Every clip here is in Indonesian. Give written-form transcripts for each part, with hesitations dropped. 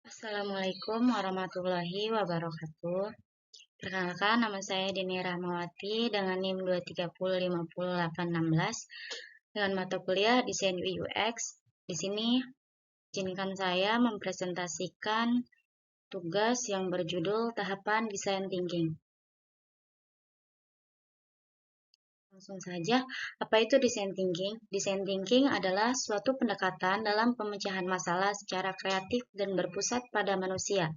Assalamualaikum warahmatullahi wabarakatuh. Perkenalkan, nama saya Dini Rahmawati dengan NIM 230508816 dengan mata kuliah Desain UI UX. Di sini, izinkan saya mempresentasikan tugas yang berjudul Tahapan Design Thinking. Langsung saja, apa itu design thinking? Design thinking adalah suatu pendekatan dalam pemecahan masalah secara kreatif dan berpusat pada manusia.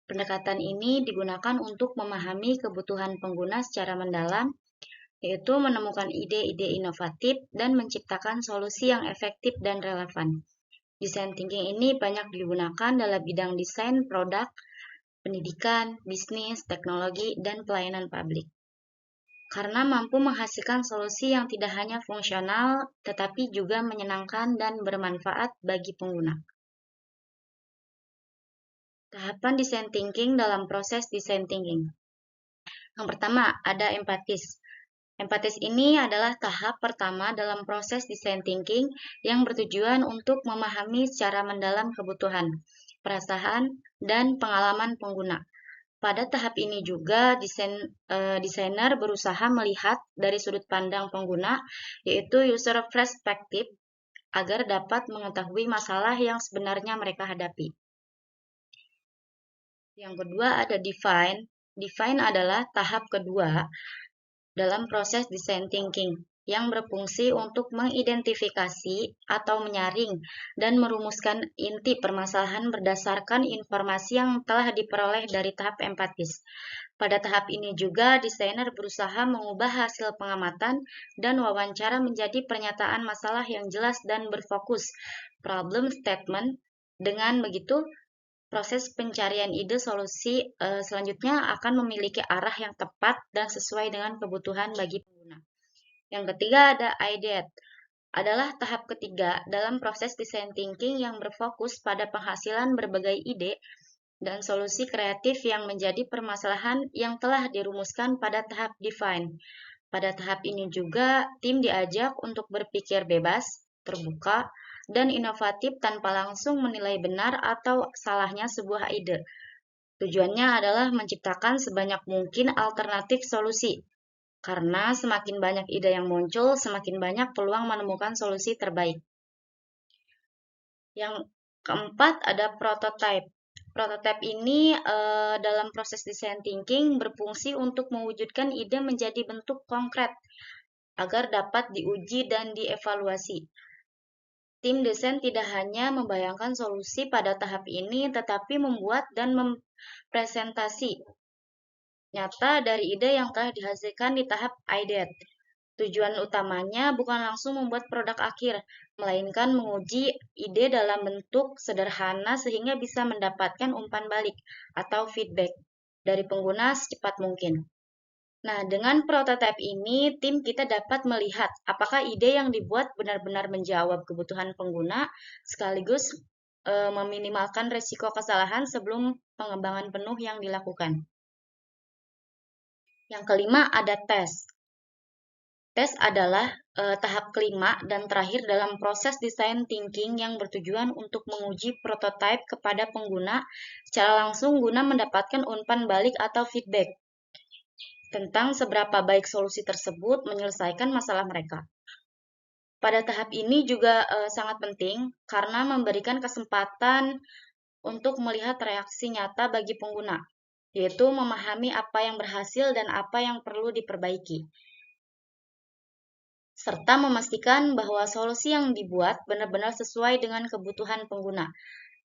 Pendekatan ini digunakan untuk memahami kebutuhan pengguna secara mendalam, yaitu menemukan ide-ide inovatif dan menciptakan solusi yang efektif dan relevan. Design thinking ini banyak digunakan dalam bidang desain produk, pendidikan, bisnis, teknologi, dan pelayanan publik. Karena mampu menghasilkan solusi yang tidak hanya fungsional, tetapi juga menyenangkan dan bermanfaat bagi pengguna. Tahapan design thinking dalam proses design thinking. Yang pertama, ada empatis. Empatis ini adalah tahap pertama dalam proses design thinking yang bertujuan untuk memahami secara mendalam kebutuhan, perasaan, dan pengalaman pengguna. Pada tahap ini juga desainer berusaha melihat dari sudut pandang pengguna, yaitu user perspective, agar dapat mengetahui masalah yang sebenarnya mereka hadapi. Yang kedua ada define. Define adalah tahap kedua dalam proses design thinking yang berfungsi untuk mengidentifikasi atau menyaring dan merumuskan inti permasalahan berdasarkan informasi yang telah diperoleh dari tahap empatis. Pada tahap ini juga, desainer berusaha mengubah hasil pengamatan dan wawancara menjadi pernyataan masalah yang jelas dan berfokus problem statement. Dengan begitu, proses pencarian ide solusi selanjutnya akan memiliki arah yang tepat dan sesuai dengan kebutuhan bagi pengguna. Yang ketiga ada ideate, adalah tahap ketiga dalam proses design thinking yang berfokus pada penghasilan berbagai ide dan solusi kreatif yang menjadi permasalahan yang telah dirumuskan pada tahap define. Pada tahap ini juga, tim diajak untuk berpikir bebas, terbuka, dan inovatif tanpa langsung menilai benar atau salahnya sebuah ide. Tujuannya adalah menciptakan sebanyak mungkin alternatif solusi, karena semakin banyak ide yang muncul, semakin banyak peluang menemukan solusi terbaik. Yang keempat ada prototype. Prototype ini dalam proses design thinking berfungsi untuk mewujudkan ide menjadi bentuk konkret agar dapat diuji dan dievaluasi. Tim desain tidak hanya membayangkan solusi pada tahap ini, tetapi membuat dan mempresentasi nyata dari ide yang telah dihasilkan di tahap ideate. Tujuan utamanya bukan langsung membuat produk akhir, melainkan menguji ide dalam bentuk sederhana sehingga bisa mendapatkan umpan balik atau feedback dari pengguna secepat mungkin. Nah, dengan prototipe ini, tim kita dapat melihat apakah ide yang dibuat benar-benar menjawab kebutuhan pengguna, sekaligus meminimalkan risiko kesalahan sebelum pengembangan penuh yang dilakukan. Yang kelima ada tes. Tes adalah tahap kelima dan terakhir dalam proses design thinking yang bertujuan untuk menguji prototipe kepada pengguna secara langsung guna mendapatkan umpan balik atau feedback tentang seberapa baik solusi tersebut menyelesaikan masalah mereka. Pada tahap ini juga sangat penting karena memberikan kesempatan untuk melihat reaksi nyata bagi pengguna, yaitu memahami apa yang berhasil dan apa yang perlu diperbaiki, serta memastikan bahwa solusi yang dibuat benar-benar sesuai dengan kebutuhan pengguna.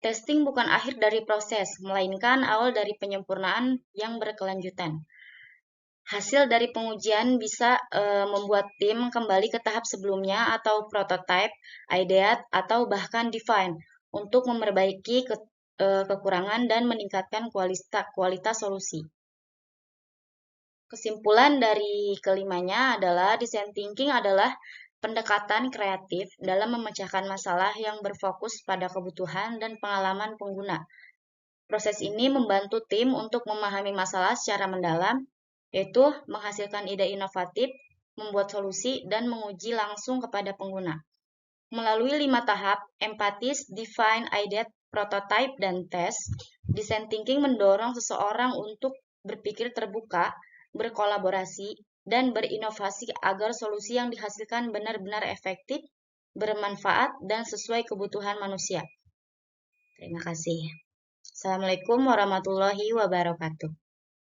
Testing bukan akhir dari proses, melainkan awal dari penyempurnaan yang berkelanjutan. Hasil dari pengujian bisa membuat tim kembali ke tahap sebelumnya atau prototype, ideate, atau bahkan define untuk memperbaiki kekurangan dan meningkatkan kualitas solusi. Kesimpulan dari kelimanya adalah design thinking adalah pendekatan kreatif dalam memecahkan masalah yang berfokus pada kebutuhan dan pengalaman pengguna. Proses ini membantu tim untuk memahami masalah secara mendalam, yaitu menghasilkan ide inovatif, membuat solusi, dan menguji langsung kepada pengguna. Melalui 5 tahap, empatis, define, ideate, prototype, dan test, design thinking mendorong seseorang untuk berpikir terbuka, berkolaborasi, dan berinovasi agar solusi yang dihasilkan benar-benar efektif, bermanfaat, dan sesuai kebutuhan manusia. Terima kasih. Assalamualaikum warahmatullahi wabarakatuh.